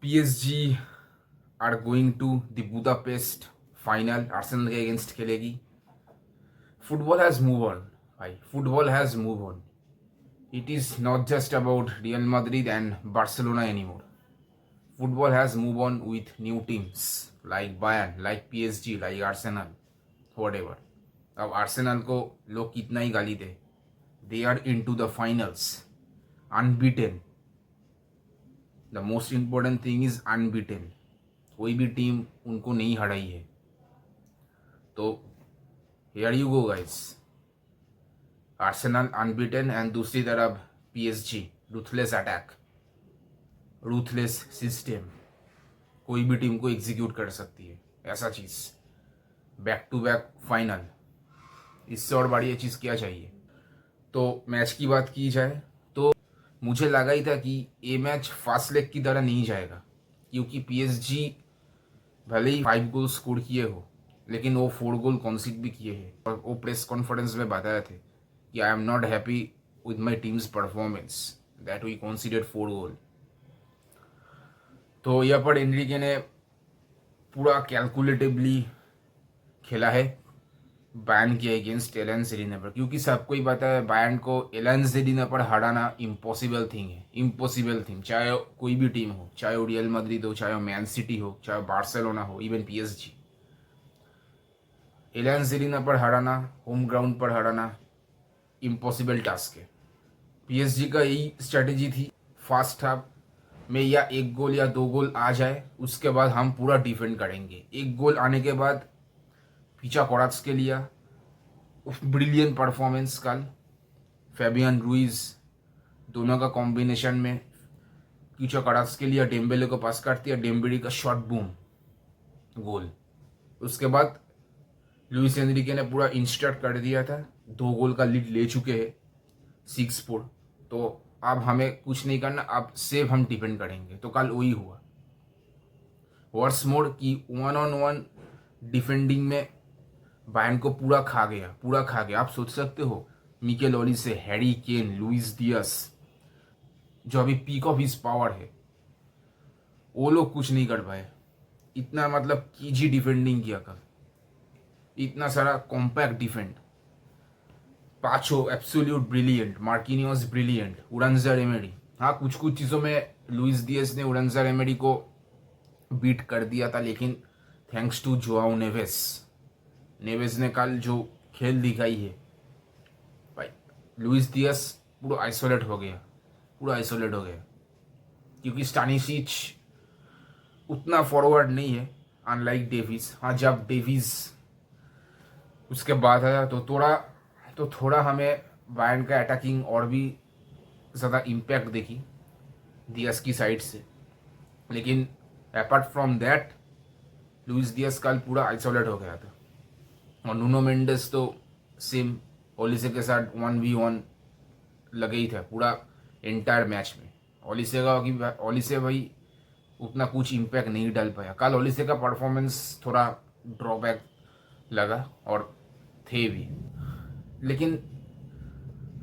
PSG are going to the Budapest final. Arsenal के against खेलेगी. Football has moved on. भाई football has moved on. It is not just about Real Madrid and Barcelona anymore. Football has moved on with new teams like Bayern, like PSG, like Arsenal, whatever. अब Arsenal को लोग कितना ही गाली दे, they are into the finals, unbeaten. The most important thing is unbeaten. कोई भी team उनको नहीं हराई है. तो here you go guys. Arsenal unbeaten and दूसरी तरफ PSG ruthless attack, ruthless system. कोई भी टीम को एग्जीक्यूट कर सकती है ऐसा चीज. बैक टू बैक फाइनल, इससे और बढ़िया चीज क्या चाहिए. तो मैच की बात की जाए तो मुझे लगा ही था कि ये मैच फास्ट लेग की तरह नहीं जाएगा, क्योंकि PSG भले ही 5 गोल स्कोर किए हो लेकिन वो 4 गोल कॉन्सीड भी किए हैं. और वो प्रेस कॉन्फ्रेंस में बताया थे कि I am not happy with my team's performance that we conceded 4 goal. तो यहाँ पर एनरिके ने पूरा कैलकुलेटिवली खेला है बायर्न के अगेंस्ट एलियंस अरेना पर, क्योंकि सबको ही पता है बायर्न को एलियंस अरेना पर हराना इम्पॉसिबल थिंग है. इम्पॉसिबल थिंग, चाहे कोई भी टीम हो, चाहे वो रियल मैड्रिड हो, चाहे वो मैन सिटी हो, चाहे बार्सिलोना हो, इवन PSG. एलियंस अरेना पर हराना, होम ग्राउंड पर हराना इम्पॉसिबल टास्क है. PSG का यही स्ट्रेटेजी थी, फर्स्ट हाफ में या 1 गोल या 2 गोल आ जाए, उसके बाद हम पूरा डिफेंड करेंगे. 1 गोल आने के बाद पीछा कोराक्स के लिया ब्रिलियंट परफॉर्मेंस कल. फैबियन रुइज दोनों का कॉम्बिनेशन में पीछा कोराक्स के लिए डेम्बेले को पास कर दिया, डेम्बेले का शॉट बूम गोल. उसके बाद लुइस एनरिके ने पूरा इंस्ट्रक्ट कर दिया था, 2 गोल का लीड ले चुके हैं 6-4. तो अब हमें कुछ नहीं करना, अब सेफ हम डिपेंड करेंगे. तो कल वही हुआ. वर्स मोड की 1-on-1 डिफेंडिंग में बायर्न को पूरा खा गया. आप सोच सकते हो Michael Olise, Harry Kane, Luis Diaz, जो अभी पीक ऑफ हिज पावर है, वो लोग कुछ नहीं कर पाए. इतना मतलब कीजी डिफेंडिंग किया कल, इतना सारा compact defend. Pacho absolute brilliant, Marquinhos brilliant, उरंजर एमेरी. हाँ, कुछ चीज़ों में लुइस डियास ने उरंजर एमेरी को बीट कर दिया था, लेकिन थैंक्स टू जोआओ नेवेस ने कल जो खेल दिखाई है भाई, लुइस डियास पूरा आइसोलेट हो गया, क्योंकि स्टानिशिच उतना फॉरवर्ड नहीं है अनलाइक डेविस. हाँ, जब डेविस उसके बाद आया तो थोड़ा हमें बायर्न का अटैकिंग और भी ज़्यादा इम्पैक्ट देखी डियास की साइड से. लेकिन apart from that Luis Diaz कल पूरा आइसोलेट हो गया था. और नूनो मेंडेस तो सेम ओलिसे के साथ 1v1 लगे ही था पूरा एंटायर मैच में. ओलिसे भाई उतना कुछ इम्पैक्ट नहीं डाल पाया. कल ओलिसे का परफॉर्मेंस थोड़ा ड्रॉबैक लगा और थे भी. लेकिन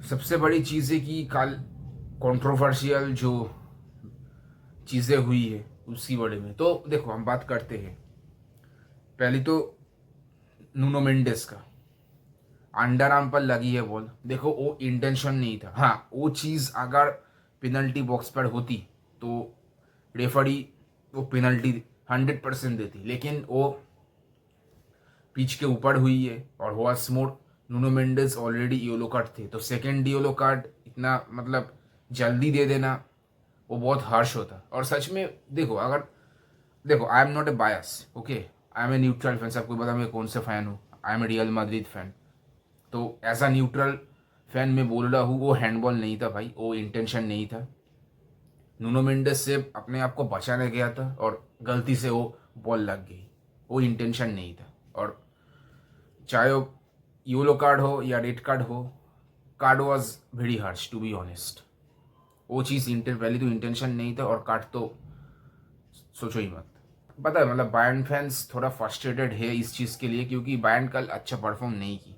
सबसे बड़ी चीज़ है कि कल कंट्रोवर्शियल जो चीज़ें हुई है उसकी बड़े में. तो देखो, हम बात करते हैं पहले तो नूनो मेंडेस का अंडर आर्म पर लगी है बॉल. देखो, वो इंटेंशन नहीं था. हाँ, वो चीज़ अगर पेनल्टी बॉक्स पर होती तो रेफरी वो पेनल्टी 100% देती, लेकिन वो पिच के ऊपर हुई है और हुआ स्मोर. Nuno Mendes already yellow card थे, तो सेकेंड येलो कार्ड इतना मतलब जल्दी दे देना वो बहुत हार्श होता. और सच में देखो, I am not a bias, okay, I am a neutral fan. सबको पता मैं कौन से फैन हूँ. I am a Real Madrid fan. तो एज अ न्यूट्रल फैन मैं बोल रहा हूँ, वो हैंडबॉल नहीं था भाई, वो इंटेंशन नहीं था. नूनो मेंडेस से अपने आप को बचाने गया था और गलती से वो बॉल लग गई, वो इंटेंशन नहीं था. और चाहे वो येलो कार्ड हो या रेड कार्ड हो, card was very harsh to be honest. वो चीज़ पहले तो इंटेंशन नहीं था और कार्ड तो सोचो ही मत. पता है, मतलब बायर्न फैंस थोड़ा फ्रस्ट्रेटेड है इस चीज़ के लिए, क्योंकि बायर्न कल अच्छा परफॉर्म नहीं की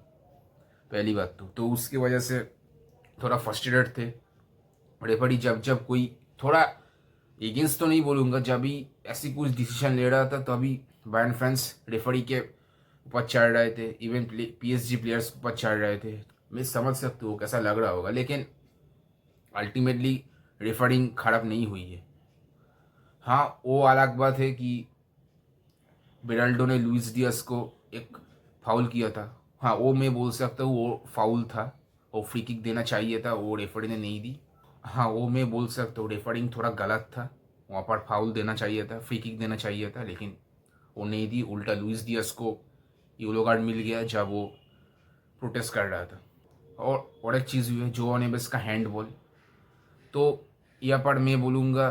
पहली बात तो उसकी वजह से थोड़ा फ्रस्ट्रेटेड थे. रेफरी जब कोई थोड़ा एगेंस्ट तो नहीं बोलूँगा, जब भी ऐसी कुछ डिसीजन ले रहा था तभी बायर्न फैंस रेफरी के ऊपर चढ़ रहे थे, इवन पीएसजी प्लेयर्स के ऊपर चढ़ रहे थे। मैं समझ सकता हूँ कैसा लग रहा होगा, लेकिन अल्टीमेटली रेफरिंग खराब नहीं हुई है। हाँ, वो अलग बात है कि बेराल्डो ने लुइस डियाज को एक फाउल किया था। हाँ, वो मैं बोल सकता हूँ वो फाउल था, वो फ्री किक देना चाहिए था, वो रेफरी ने नहीं दी। हाँ, वो मैं बोल सकता हूँ रेफरिंग थोड़ा गलत था, वहाँ पर फाउल देना चाहिए था, फ्री किक देना चाहिए था, लेकिन वो नहीं दी। उल्टा लुइस डियाज को येलो कार्ड मिल गया जब वो प्रोटेस्ट कर रहा था। और एक चीज़ हुई है, जो नेवेस का हैंडबॉल, तो यहाँ पर मैं बोलूँगा,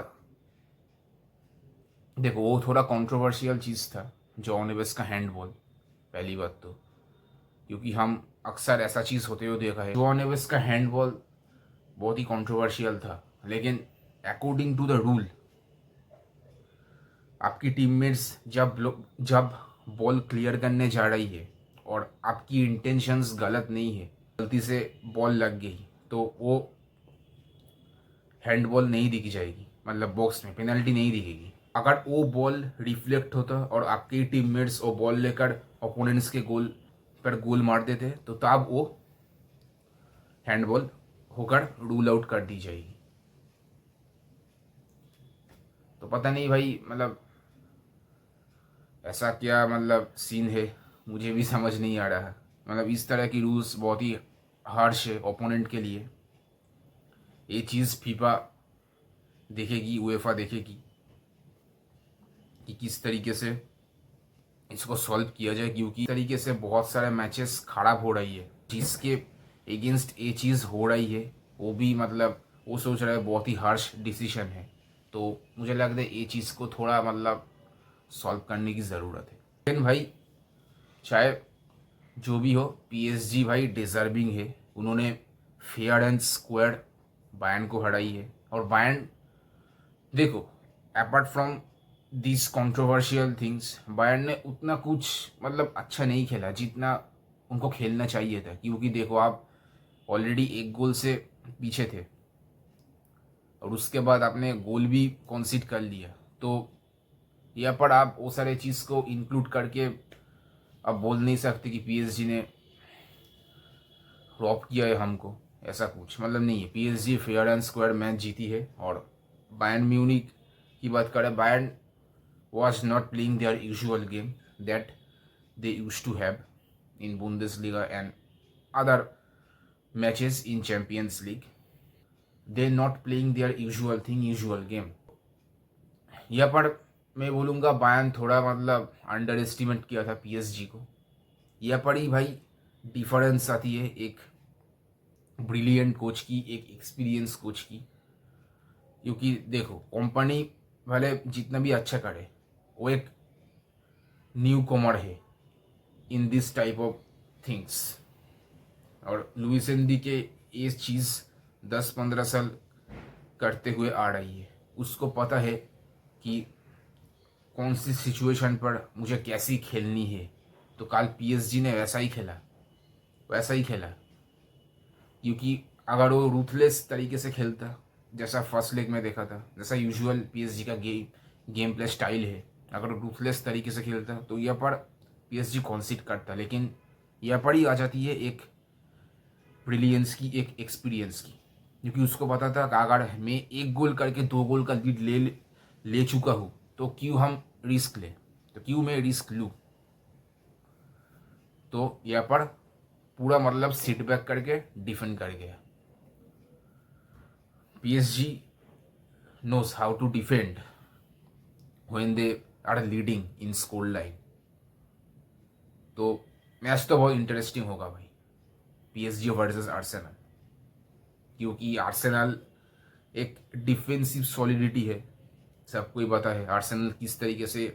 देखो वो थोड़ा कंट्रोवर्शियल चीज़ था जो नेवेस का हैंडबॉल, पहली बात तो, क्योंकि हम अक्सर ऐसा चीज़ होते हुए देखा है। जो नेवेस का हैंडबॉल बहुत ही कंट्रोवर्शियल था, लेकिन अकॉर्डिंग टू द रूल आपकी टीममेट्स जब बॉल क्लियर करने जा रही है और आपकी इंटेंशंस गलत नहीं है, गलती से बॉल लग गई, तो वो हैंडबॉल नहीं दिखी जाएगी, मतलब बॉक्स में पेनल्टी नहीं दिखेगी। अगर वो बॉल रिफ्लेक्ट होता और आपके टीममेट्स वो बॉल लेकर ओपोनेंट्स के गोल पर गोल मार देते, तो तब वो हैंडबॉल होकर रूल आउट कर दी जाएगी। तो पता नहीं भाई, मतलब ऐसा क्या मतलब सीन है, मुझे भी समझ नहीं आ रहा। मतलब इस तरह की रूल्स बहुत ही हार्श है ओपोनेंट के लिए। ये चीज़ फीफा देखेगी, यूएफा देखेगी कि किस तरीके से इसको सॉल्व किया जाए, क्योंकि इस तरीके से बहुत सारे मैचेस खराब हो रही है। जिसके एगेंस्ट ये चीज़ हो रही है वो भी मतलब वो सोच रहा है बहुत ही हार्श डिसीजन है। तो मुझे लगता है ये चीज़ को थोड़ा मतलब सॉल्व करने की ज़रूरत है। लेकिन भाई चाहे जो भी हो, पीएसजी भाई डिजर्विंग है। उन्होंने फेयर एंड स्क्वायर बायर्न को हराई है। और बायर्न, देखो, apart from this controversial things, Bayern ने उतना कुछ मतलब अच्छा नहीं खेला जितना उनको खेलना चाहिए था। क्योंकि देखो, आप ऑलरेडी एक गोल से पीछे थे और उसके बाद आपने गोल भी कॉन्सीड कर लिया। तो यहाँ पर आप वो सारे चीज़ को इंक्लूड करके अब बोल नहीं सकते कि पीएसजी ने रॉब किया है हमको, ऐसा कुछ मतलब नहीं है। PSG fair and square match जीती है। और बायर्न म्यूनिक की बात करें, Bayern was not playing their usual game that they used to have in Bundesliga and other matches in Champions League. They not playing their usual thing, usual game. यहाँ पर मैं बोलूँगा बायर्न थोड़ा मतलब under estimate किया था PSG को। यहाँ पर ही भाई डिफरेंस आती है एक ब्रिलियंट कोच की, एक एक्सपीरियंस कोच की। क्योंकि देखो, कंपनी भले जितना भी अच्छा करे, वो एक न्यू कॉमर है in this type of things. और लुइस एनरी के ये चीज़ 10-15 साल करते हुए आ रही है। उसको पता है कि कौन सी सिचुएशन पर मुझे कैसी खेलनी है। तो कल पीएसजी ने वैसा ही खेला, वैसा ही खेला। क्योंकि अगर वो रूथलेस तरीके से खेलता, जैसा फर्स्ट लेग में देखा था, जैसा यूजुअल पीएसजी का गेम प्ले स्टाइल है, अगर रूथलेस तरीके से खेलता तो यहाँ पर पीएसजी कॉन्सीड करता। लेकिन यहाँ पर ही आ जाती है एक ब्रिलियंस की, एक एक्सपीरियंस की। क्योंकि उसको पता था कि अगर मैं एक गोल करके 2 गोल का लीड ले चुका हूँ तो क्यों हम रिस्क लें, तो क्यों मैं रिस्क लूँ। तो यहाँ पर पूरा मतलब सिट बैक करके डिफेंड कर गया। PSG knows how to defend when they are leading in score line। तो मैच तो बहुत इंटरेस्टिंग होगा भाई, पीएसजी वर्सेस आर्सेनल। क्योंकि आर्सेनल एक डिफेंसिव सॉलिडिटी है, सबको ही पता है आर्सेनल किस तरीके से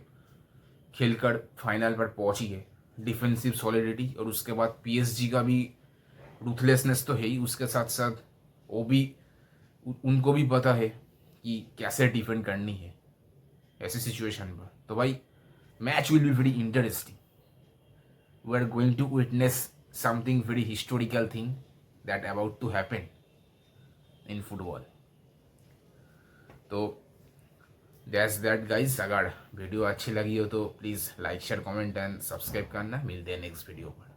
खेलकर फाइनल पर पहुंची है, डिफेंसिव सॉलिडिटी। और उसके बाद पीएसजी का भी रूथलेसनेस तो है ही, उसके साथ साथ वो भी उनको भी पता है कि कैसे डिफेंड करनी है ऐसी सिचुएशन पर। तो भाई match will be very interesting. We are going to witness something very historical thing that about to happen in football. तो जैस दैट गाइज, अगर वीडियो अच्छी लगी हो तो please like share comment and subscribe करना। मिलते हैं नेक्स्ट वीडियो पर।